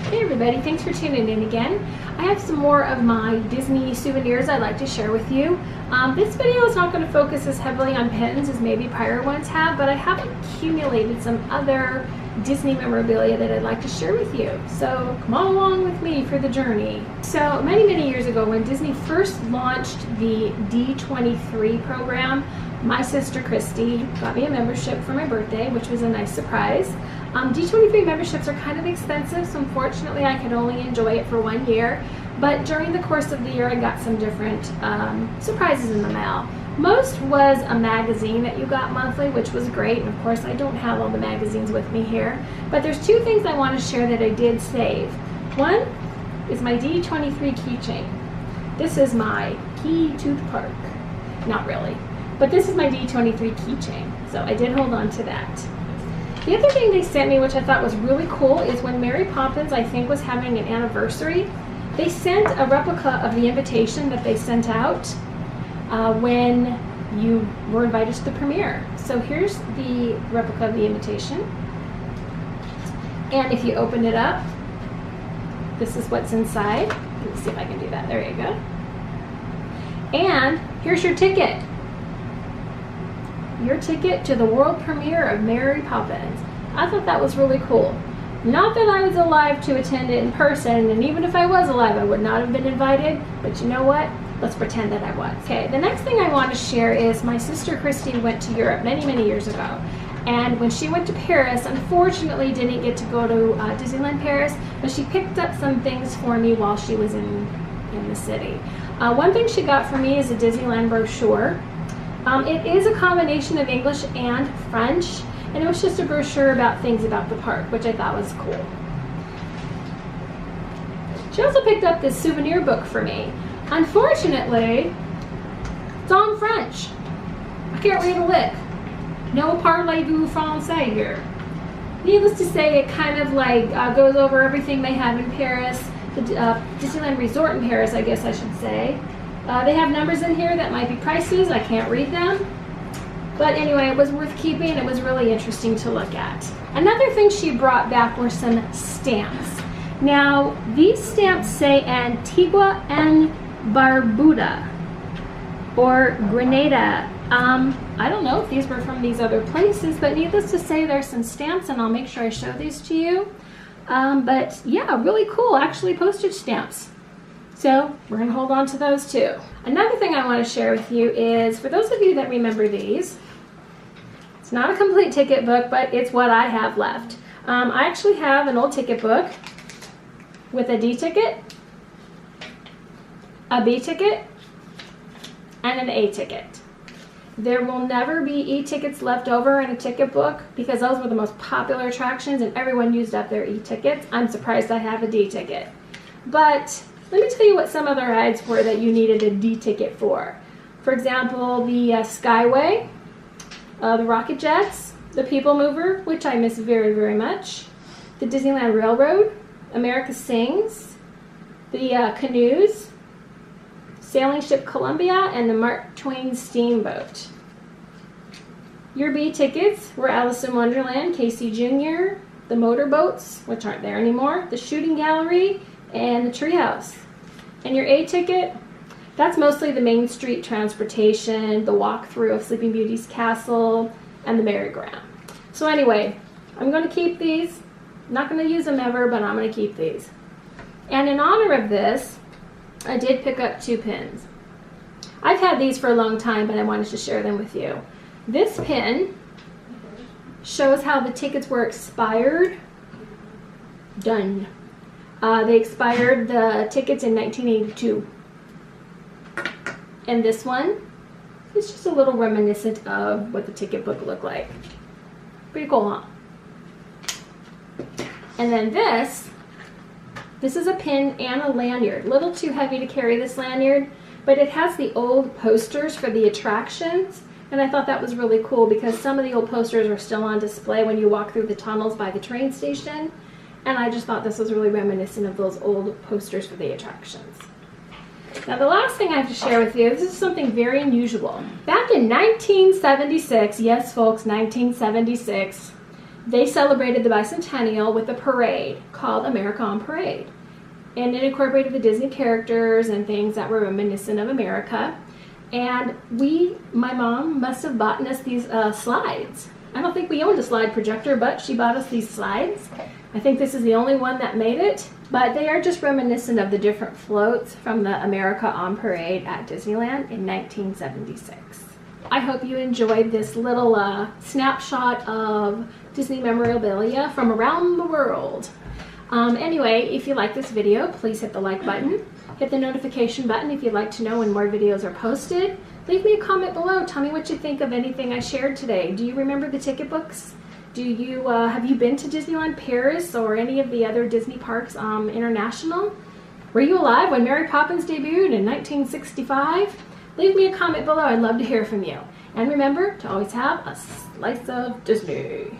Hey everybody, thanks for tuning in again. I have some more of my Disney souvenirs I'd like to share with you. This video is not going to focus as heavily on pins as maybe prior ones have, but I have accumulated some other Disney memorabilia that I'd like to share with you. So come on along with me for the journey. So many years ago, when Disney first launched the D23 program, my sister Christy got me a membership for my birthday, which was a nice surprise. D23 memberships are kind of expensive, so unfortunately I could only enjoy it for 1 year. But during the course of the year, I got some different surprises in the mail. Most was a magazine that you got monthly, which was great. And of course, I don't have all the magazines with me here. But there's two things I want to share that I did save. One is my D23 keychain. This is my key to the park. Not really. But this is my D23 keychain. So I did hold on to that. The other thing they sent me, which I thought was really cool, is when Mary Poppins, I think, was having an anniversary, they sent a replica of the invitation that they sent out when you were invited to the premiere. So here's the replica of the invitation. And if you open it up, this is what's inside. Let me see if I can do that. There you go. And here's your ticket. Your ticket to the world premiere of Mary Poppins. I thought that was really cool. Not that I was alive to attend it in person, and even if I was alive, I would not have been invited, but you know what? Let's pretend that I was. Okay, the next thing I want to share is my sister Christy went to Europe many years ago. And when she went to Paris, unfortunately didn't get to go to Disneyland Paris, but she picked up some things for me while she was in the city. One thing she got for me is a Disneyland brochure. It is a combination of English and French, and it was just a brochure about things about the park, which I thought was cool. She also picked up this souvenir book for me. Unfortunately, it's on French. I can't read a lick. No parlez-vous français here. Needless to say, it kind of like goes over everything they have in Paris, the Disneyland Resort in Paris, I guess I should say. They have numbers in here that might be prices. I can't read them. But anyway, it was worth keeping. It was really interesting to look at. Another thing she brought back were some stamps. Now, these stamps say Antigua and Barbuda or Grenada. I don't know if these were from these other places, but needless to say, there's some stamps, and I'll make sure I show these to you. But yeah, really cool, actually postage stamps. So we're going to hold on to those too. Another thing I want to share with you is, for those of you that remember these, it's not a complete ticket book, but it's what I have left. I actually have an old ticket book with a D ticket, a B ticket, and an A ticket. There will never be E-tickets left over in a ticket book because those were the most popular attractions and everyone used up their E-tickets. I'm surprised I have a D ticket. But let me tell you what some other rides were that you needed a D ticket for. For example, the Skyway, the Rocket Jets, the People Mover, which I miss very much, the Disneyland Railroad, America Sings, the canoes, Sailing Ship Columbia, and the Mark Twain Steamboat. Your B tickets were Alice in Wonderland, Casey Jr., the motorboats, which aren't there anymore, the Shooting Gallery, and the Treehouse. And your A ticket, that's mostly the Main Street transportation, the walkthrough of Sleeping Beauty's castle, and the merry-go-round. So anyway, I'm going to keep these. I'm not going to use them ever, but I'm going to keep these. And in honor of this, I did pick up 2 pins. I've had these for a long time, but I wanted to share them with you. This pin shows how the tickets were expired. Done. They expired the tickets in 1982. And this one is just a little reminiscent of what the ticket book looked like. Pretty cool, huh? And then this is a pin and a lanyard. A little too heavy to carry this lanyard, but it has the old posters for the attractions. And I thought that was really cool because some of the old posters are still on display when you walk through the tunnels by the train station. And I just thought this was really reminiscent of those old posters for the attractions. Now the last thing I have to share with you, this is something very unusual. Back in 1976, yes folks, 1976, they celebrated the bicentennial with a parade called America on Parade. And it incorporated the Disney characters and things that were reminiscent of America. And my mom must have bought us these slides. I don't think we owned a slide projector, but she bought us these slides. I think this is the only one that made it, but they are just reminiscent of the different floats from the America on Parade at Disneyland in 1976. I hope you enjoyed this little snapshot of Disney memorabilia from around the world. Anyway, if you like this video, please hit the like button. Hit the notification button if you'd like to know when more videos are posted. Leave me a comment below. Tell me what you think of anything I shared today. Do you remember the ticket books? Have you been to Disneyland Paris or any of the other Disney parks international? Were you alive when Mary Poppins debuted in 1965? Leave me a comment below. I'd love to hear from you. And remember to always have a slice of Disney.